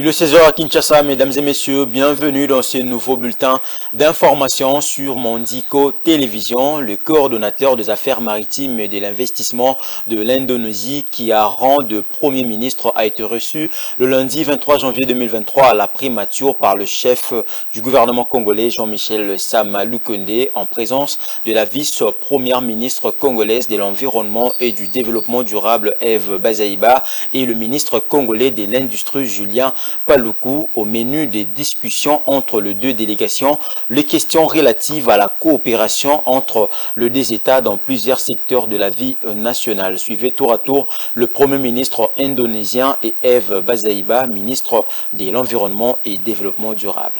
Il est 16 h à Kinshasa, mesdames et messieurs, bienvenue dans ce nouveau bulletin d'information sur Mondico Télévision. Le coordonnateur des affaires maritimes et de l'investissement de l'Indonésie, qui a rang de Premier ministre, a été reçu le lundi 23 janvier 2023 à la primature par le chef du gouvernement congolais, Jean-Michel Sama Lukonde, en présence de la vice-première ministre congolaise de l'Environnement et du Développement durable, Eve Bazaïba, et le ministre congolais de l'Industrie, Julien Paluku. Au menu des discussions entre les deux délégations, les questions relatives à la coopération entre les deux États dans plusieurs secteurs de la vie nationale. Suivez tour à tour le Premier ministre indonésien et Eve Bazaïba, ministre de l'Environnement et Développement durable.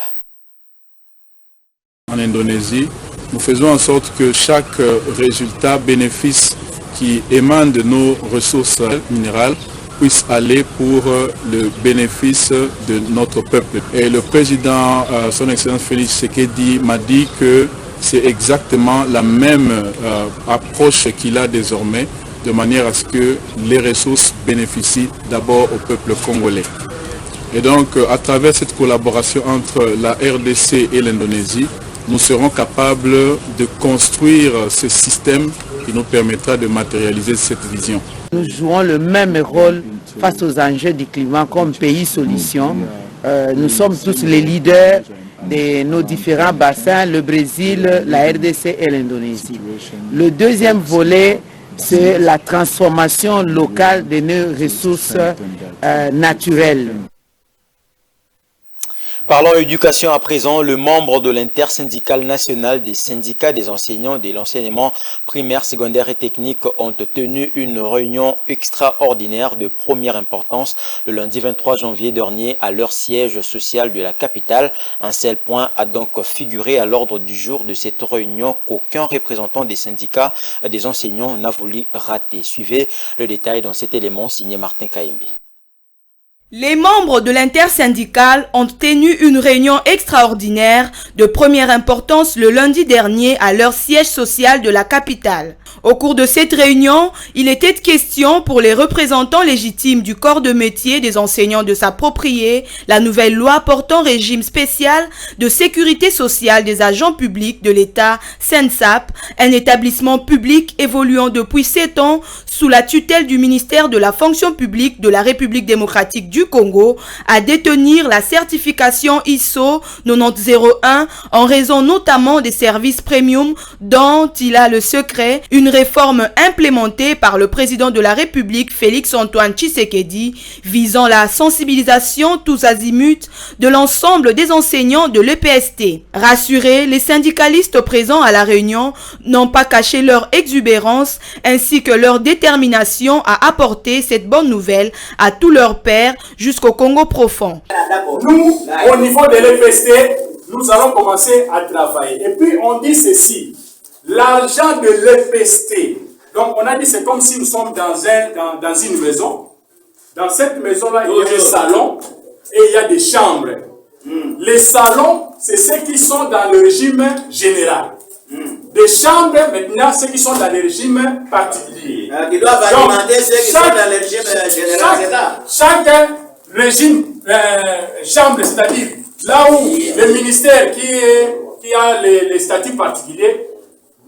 En Indonésie, nous faisons en sorte que chaque résultat, bénéfice qui émane de nos ressources minérales puisse aller pour le bénéfice de notre peuple. Et le président, son Excellence Félix Tshisekedi, m'a dit que c'est exactement la même approche qu'il a désormais, de manière à ce que les ressources bénéficient d'abord au peuple congolais. Et donc, à travers cette collaboration entre la RDC et l'Indonésie, nous serons capables de construire ce système qui nous permettra de matérialiser cette vision. Nous jouons le même rôle face aux enjeux du climat comme pays solution. Nous sommes tous les leaders de nos différents bassins, le Brésil, la RDC et l'Indonésie. Le deuxième volet, c'est la transformation locale de nos ressources naturelles. Parlons éducation à présent. Le membre de l'intersyndicale nationale des syndicats des enseignants de l'enseignement primaire, secondaire et technique ont tenu une réunion extraordinaire de première importance le lundi 23 janvier dernier à leur siège social de la capitale. Un seul point a donc figuré à l'ordre du jour de cette réunion qu'aucun représentant des syndicats des enseignants n'a voulu rater. Suivez le détail dans cet élément signé Martin Kaimbi. Les membres de l'intersyndicale ont tenu une réunion extraordinaire de première importance le lundi dernier à leur siège social de la capitale. Au cours de cette réunion, il était question pour les représentants légitimes du corps de métier des enseignants de s'approprier la nouvelle loi portant régime spécial de sécurité sociale des agents publics de l'État, SENSAP, un établissement public évoluant depuis 7 ans sous la tutelle du ministère de la fonction publique de la République démocratique du Congo, à détenir la certification ISO 9001 en raison notamment des services premium dont il a le secret, une réforme implémentée par le président de la République Félix-Antoine Tshisekedi visant la sensibilisation tous azimuts de l'ensemble des enseignants de l'EPST. Rassurés, les syndicalistes présents à la réunion n'ont pas caché leur exubérance ainsi que leur détermination à apporter cette bonne nouvelle à tous leurs pairs jusqu'au Congo profond. Nous, au niveau de l'EPST, nous allons commencer à travailler. Et puis on dit ceci, l'argent de l'EPST, donc on a dit c'est comme si nous sommes dans une maison. Dans cette maison-là, il y a des salons et il y a des chambres. Les salons, c'est ceux qui sont dans le régime général. Des chambres, maintenant, ceux qui sont dans le régime particulier. Qui doivent alimenter ceux qui sont dans le régime général. Chaque régime, chambre, c'est-à-dire là où le ministère qui a les statuts particuliers,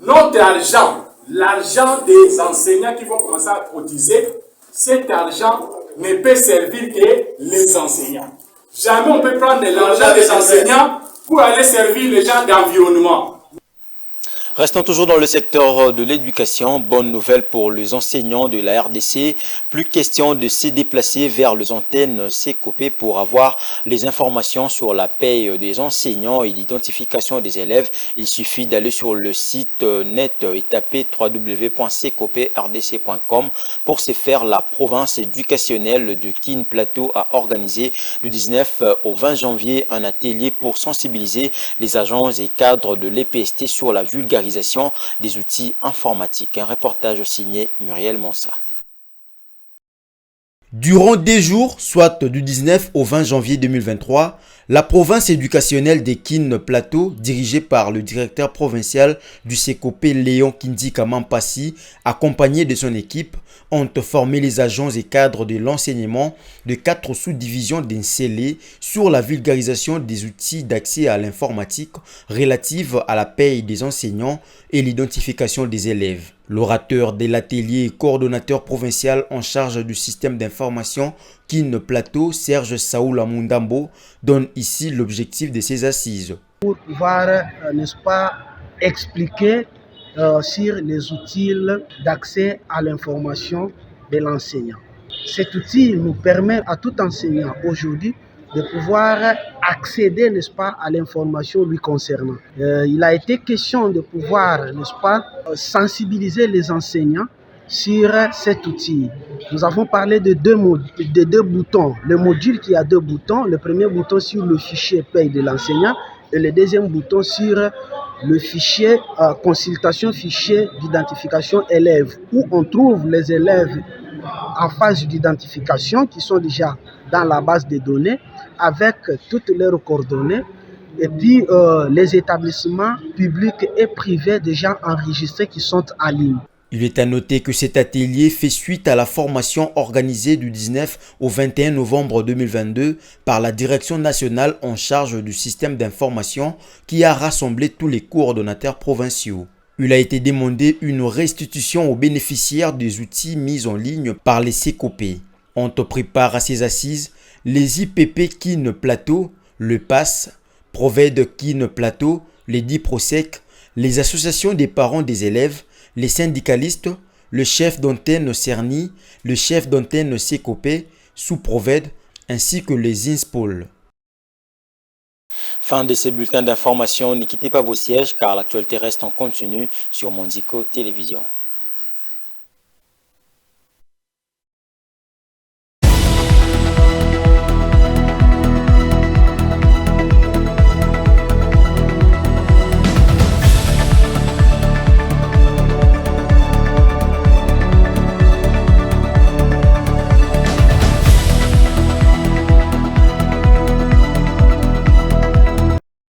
notre argent, l'argent des enseignants qui vont commencer à cotiser, cet argent ne peut servir que les enseignants. Jamais on peut prendre l'argent des enseignants pour aller servir les gens d'environnement. Restons toujours dans le secteur de l'éducation. Bonne nouvelle pour les enseignants de la RDC. Plus question de se déplacer vers les antennes CECOPE pour avoir les informations sur la paye des enseignants et l'identification des élèves. Il suffit d'aller sur le site net et taper www.cecoperdc.com pour se faire. La province éducationnelle de Kin Plateau a organisé du 19 au 20 janvier un atelier pour sensibiliser les agents et cadres de l'EPST sur la vulgarisation des outils informatiques. Un reportage signé Muriel Monsa. Durant 2 jours, soit du 19 au 20 janvier 2023, La province éducationnelle des Kin Plateau, dirigée par le directeur provincial du SECOP Léon Kindika Mampassi, accompagné de son équipe, ont formé les agents et cadres de l'enseignement de 4 sous-divisions d'Ensélé sur la vulgarisation des outils d'accès à l'informatique relative à la paie des enseignants et l'identification des élèves. L'orateur de l'atelier et coordonnateur provincial en charge du système d'information Kin Plateau, Serge Saoula Mundambo, donne ici l'objectif de ces assises. Pour pouvoir, n'est-ce pas, expliquer sur les outils d'accès à l'information de l'enseignant. Cet outil nous permet à tout enseignant aujourd'hui de pouvoir accéder, n'est-ce pas, à l'information lui concernant. Il a été question de pouvoir, n'est-ce pas, sensibiliser les enseignants sur cet outil. Nous avons parlé de deux boutons. Le module qui a 2 boutons, le premier bouton sur le fichier paye de l'enseignant et le deuxième bouton sur le fichier consultation fichier d'identification élèves, où on trouve les élèves en phase d'identification qui sont déjà dans la base de données avec toutes leurs coordonnées, et puis les établissements publics et privés déjà enregistrés qui sont en ligne. Il est à noter que cet atelier fait suite à la formation organisée du 19 au 21 novembre 2022 par la Direction nationale en charge du système d'information qui a rassemblé tous les coordonnateurs provinciaux. Il a été demandé une restitution aux bénéficiaires des outils mis en ligne par les SECOP. On pris part à ces assises les IPP Kin Plateau, le PAS, Proved Kin Plateau, les DIPROSEC, les associations des parents des élèves, les syndicalistes, le chef d'antenne CERNI, le chef d'antenne SECOP, sous-Proved, ainsi que les INSPOL. Fin de ces bulletins d'information. Ne quittez pas vos sièges car l'actualité reste en continu sur Mondico Télévision.